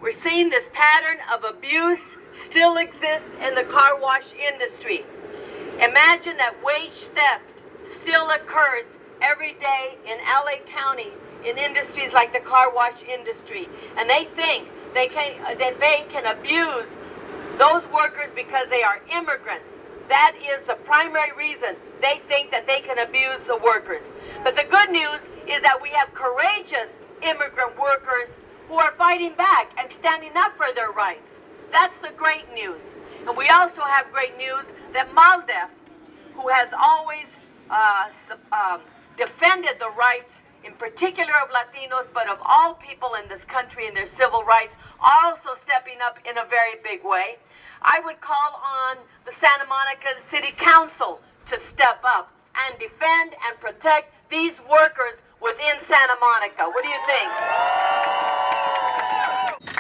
We're seeing this pattern of abuse still exists in the car wash industry. Imagine that wage theft still occurs every day in LA County in industries like the car wash industry. And they think that they can abuse those workers because they are immigrants. That is the primary reason they think that they can abuse the workers. But the good news is that we have courageous immigrant workers who are fighting back and standing up for their rights. That's the great news. And we also have great news that MALDEF, who has always defended the rights, in particular of Latinos, but of all people in this country and their civil rights, also stepping up in a very big way. I would call on the Santa Monica City Council to step up and defend and protect these workers within Santa Monica. What do you think?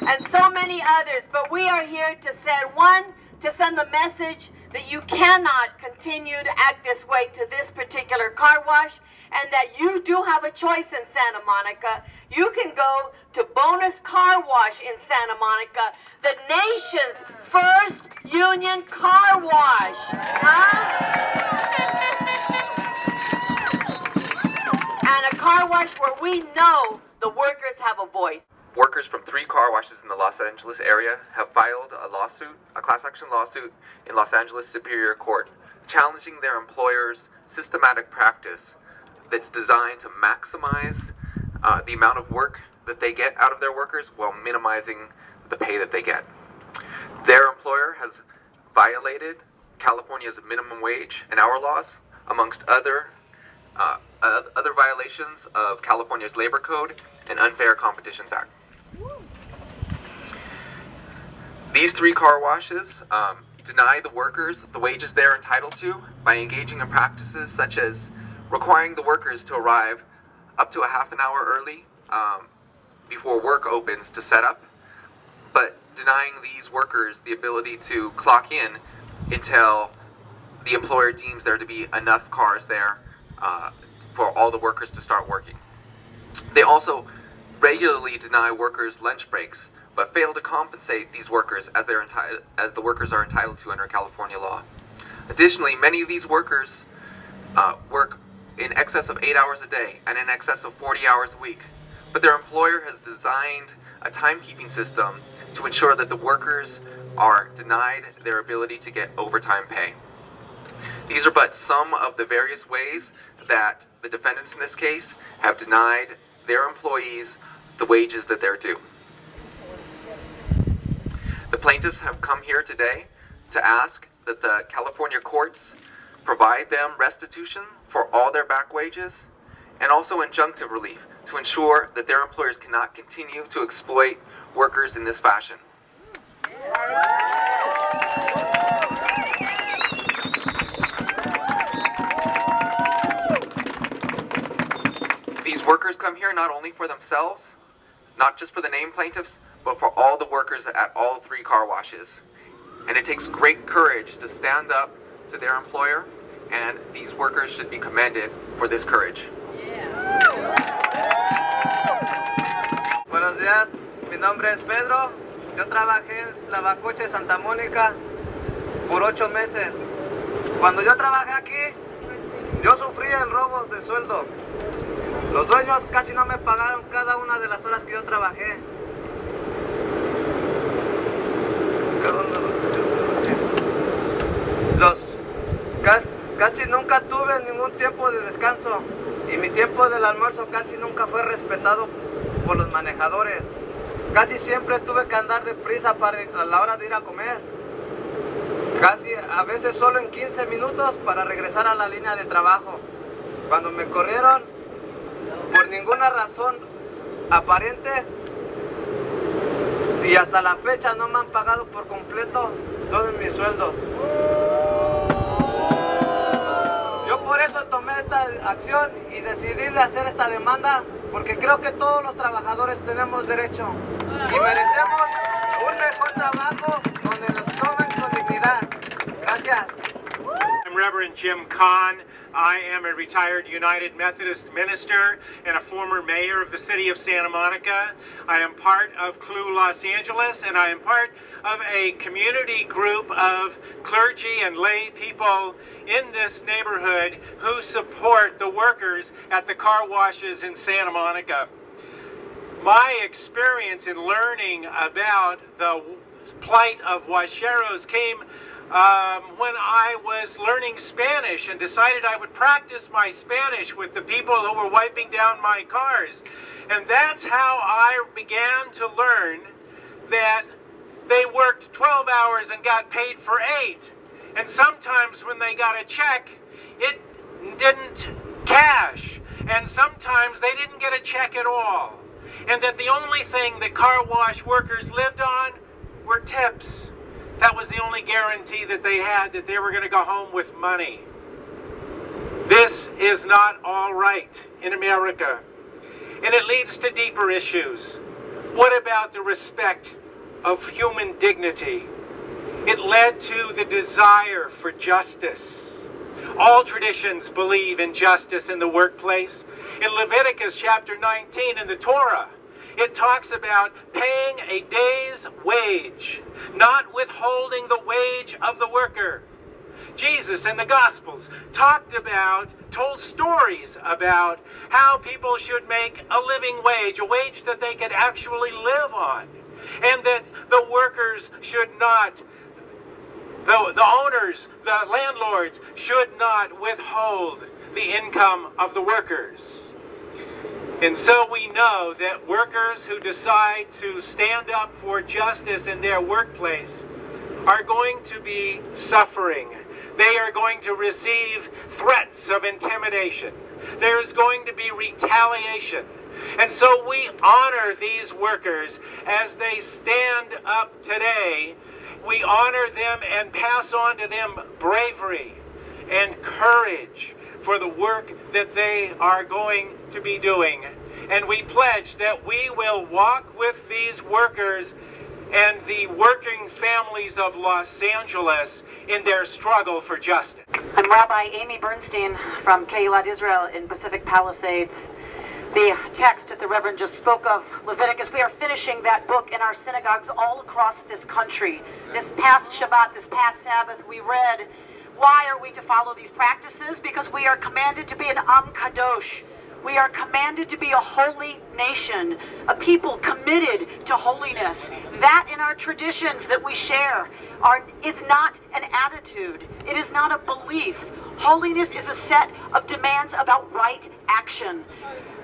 And so many others, but we are here to send the message that you cannot continue to act this way to this particular car wash, and that you do have a choice in Santa Monica. You can go to Bonus Car Wash in Santa Monica, the nation's first union car wash. And a car wash where we know the workers have a voice. Workers from 3 car washes in the Los Angeles area have filed a class action lawsuit in Los Angeles Superior Court, challenging their employer's systematic practice that's designed to maximize the amount of work that they get out of their workers while minimizing the pay that they get. Their employer has violated California's minimum wage and hour laws, amongst other violations of California's Labor Code and Unfair Competitions Act. These 3 car washes deny the workers the wages they're entitled to by engaging in practices such as requiring the workers to arrive up to a half an hour early before work opens to set up, but denying these workers the ability to clock in until the employer deems there to be enough cars there for all the workers to start working. They also regularly deny workers lunch breaks, but fail to compensate these workers as the workers are entitled to under California law. Additionally, many of these workers work in excess of 8 hours a day and in excess of 40 hours a week, but their employer has designed a timekeeping system to ensure that the workers are denied their ability to get overtime pay. These are but some of the various ways that the defendants in this case have denied their employees the wages that they're due. The plaintiffs have come here today to ask that the California courts provide them restitution for all their back wages and also injunctive relief to ensure that their employers cannot continue to exploit workers in this fashion. These workers come here not only for themselves, not just for the named plaintiffs, but for all the workers at all 3 car washes. And it takes great courage to stand up to their employer, and these workers should be commended for this courage. Buenos días, mi nombre es Pedro. Yo trabajé en Lavacoche Santa Mónica por 8 meses. Cuando yo trabajé aquí, yo sufrí el robo de sueldo. Los dueños casi no me pagaron cada una de las horas que yo trabajé. Casi nunca tuve ningún tiempo de descanso y mi tiempo del almuerzo casi nunca fue respetado por los manejadores. Casi siempre tuve que andar deprisa a la hora de ir a comer. Casi a veces solo en 15 minutos para regresar a la línea de trabajo. Cuando me corrieron, por ninguna razón aparente, y hasta la fecha no me han pagado por completo todos mis sueldos. Yo por eso tomé esta acción y decidí de hacer esta demanda, porque creo que todos los trabajadores tenemos derecho y merecemos un mejor trabajo donde nos tomen con dignidad. Gracias. I'm Reverend Jim Kahn. I am a retired United Methodist minister and a former mayor of the city of Santa Monica. I am part of CLU Los Angeles, and I am part of a community group of clergy and lay people in this neighborhood who support the workers at the car washes in Santa Monica. My experience in learning about the plight of washeros came when I was learning Spanish and decided I would practice my Spanish with the people who were wiping down my cars. And that's how I began to learn that they worked 12 hours and got paid for 8. And sometimes when they got a check, it didn't cash. And sometimes they didn't get a check at all. And that the only thing that car wash workers lived on were tips. That was the only guarantee that they had, that they were going to go home with money. This is not all right in America. And it leads to deeper issues. What about the respect of human dignity? It led to the desire for justice. All traditions believe in justice in the workplace. In Leviticus chapter 19 in the Torah, it talks about paying a day's wage, not withholding the wage of the worker. Jesus in the Gospels told stories about how people should make a living wage, a wage that they could actually live on, and that the workers should not, the owners, the landlords should not withhold the income of the workers. And so we know that workers who decide to stand up for justice in their workplace are going to be suffering. They are going to receive threats of intimidation. There's going to be retaliation. And so we honor these workers as they stand up today. We honor them and pass on to them bravery and courage for the work that they are going to be doing. And we pledge that we will walk with these workers and the working families of Los Angeles in their struggle for justice. I'm Rabbi Amy Bernstein from Keilat Israel in Pacific Palisades. The text that the Reverend just spoke of, Leviticus, we are finishing that book in our synagogues all across this country. This past Shabbat, this past Sabbath, we read, why are we to follow these practices? Because we are commanded to be an Am Kadosh. We are commanded to be a holy nation, a people committed to holiness. That in our traditions that we share is not an attitude. It is not a belief. Holiness is a set of demands about right action.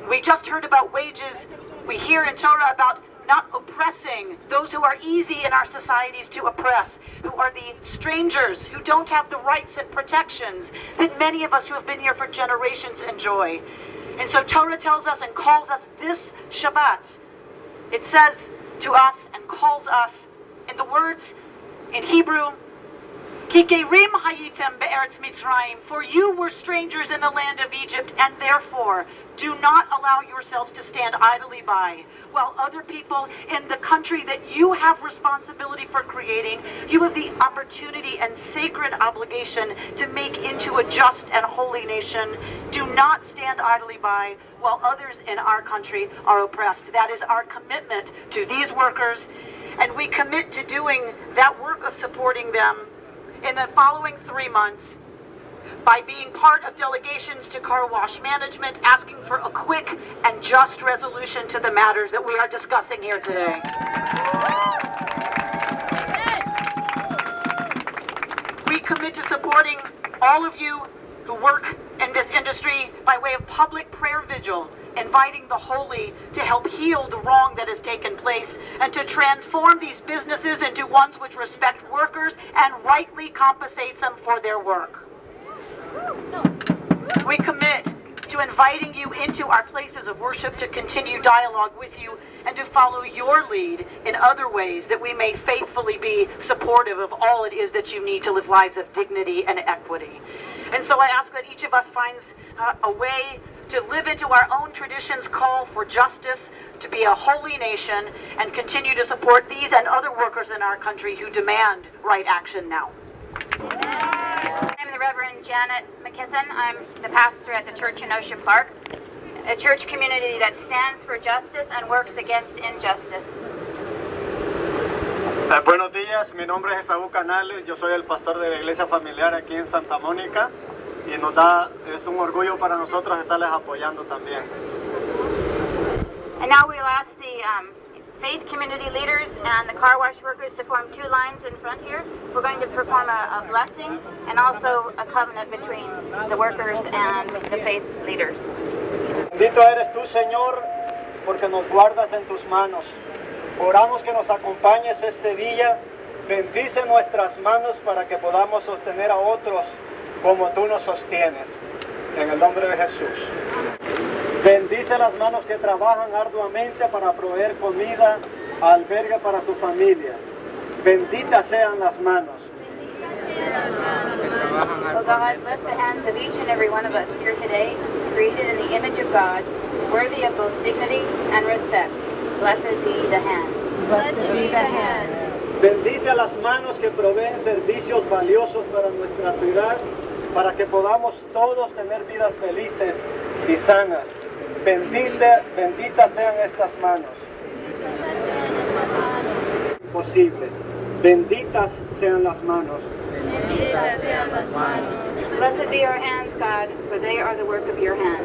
We just heard about wages. We hear in Torah about not oppressing those who are easy in our societies to oppress, who are the strangers, who don't have the rights and protections that many of us who have been here for generations enjoy. And so Torah tells us and calls us this Shabbat. It says to us and calls us in the words in Hebrew, Ki gerim hayitem be'eretz Mitzrayim, for you were strangers in the land of Egypt, and therefore do not allow yourselves to stand idly by, while other people in the country that you have responsibility for creating, you have the opportunity and sacred obligation to make into a just and holy nation. Do not stand idly by while others in our country are oppressed. That is our commitment to these workers, and we commit to doing that work of supporting them in the following 3 months by being part of delegations to car wash management, asking for a quick and just resolution to the matters that we are discussing here today. We commit to supporting all of you who work in this industry by way of public prayer vigil, inviting the holy to help heal the wrong that has taken place and to transform these businesses into ones which respect workers and rightly compensates them for their work. We commit to inviting you into our places of worship to continue dialogue with you and to follow your lead in other ways that we may faithfully be supportive of all it is that you need to live lives of dignity and equity. And so I ask that each of us finds a way to live into our own tradition's call for justice, to be a holy nation, and continue to support these and other workers in our country who demand right action now. I'm the Reverend Janet McKithen. I'm the pastor at the church in Ocean Park, a church community that stands for justice and works against injustice. Buenos días, mi nombre es Esaú Canales, yo soy el pastor de la iglesia familiar aquí en Santa Mónica y es un orgullo para nosotros estarles apoyando también. And now we'll ask the faith community leaders and the car wash workers to form two lines in front here. We're going to perform a blessing and also a covenant between the workers and the faith leaders. Bendito eres tú, Señor, porque nos guardas en tus manos. Oramos que nos acompañes este día. Bendice nuestras manos para que podamos sostener a otros como tú nos sostienes. En el nombre de Jesús. Bendice las manos que trabajan arduamente para proveer comida, albergue para sus familias. Benditas sean las manos. Oh God, bless the hands of each and every one of us here today, created in the image of God, worthy of both dignity and respect. Blessed be the hands. Blessed be the hands. Bendice a las manos que proveen servicios valiosos para nuestra ciudad, para que podamos todos tener vidas felices y sanas. Benditas sean estas manos. Imposible. Benditas sean las manos. Benditas sean las manos. Blessed be our hands, God, for they are the work of your hands.